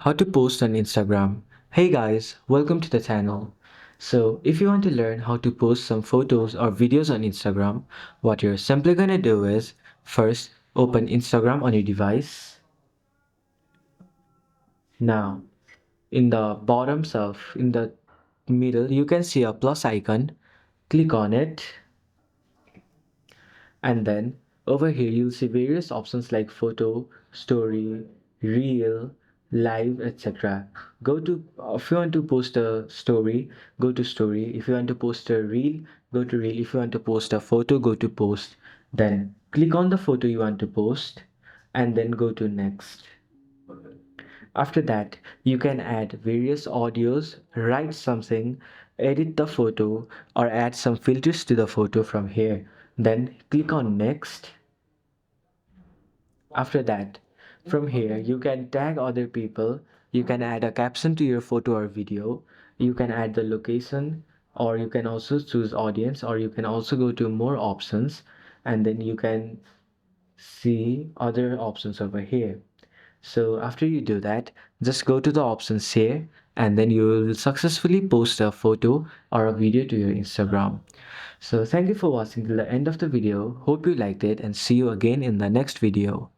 How to post on Instagram. Hey guys, welcome to the channel. So, if you want to learn how to post some photos or videos on Instagram, what you're simply gonna do is first open Instagram on your device. Now, in the in the middle, you can see a plus icon. Click on it, and then over here you'll see various options like photo, story, reel, live, etc. Go to If you want to post a story, go to story. If you want to post a reel, go to reel. If you want to post a photo, go to post. Then click on the photo you want to post and then go to next. After that, you can add various audios, write something, edit the photo, or add some filters to the photo from here. Then click on next. After that, from here, you can tag other people. You can add a caption to your photo or video. You can add the location, or you can also choose audience, or you can also go to more options, and then you can see other options over here. So after you do that, just go to the options here and then you will successfully post a photo or a video to your Instagram. So thank you for watching till the end of the video. Hope you liked it and see you again in the next video.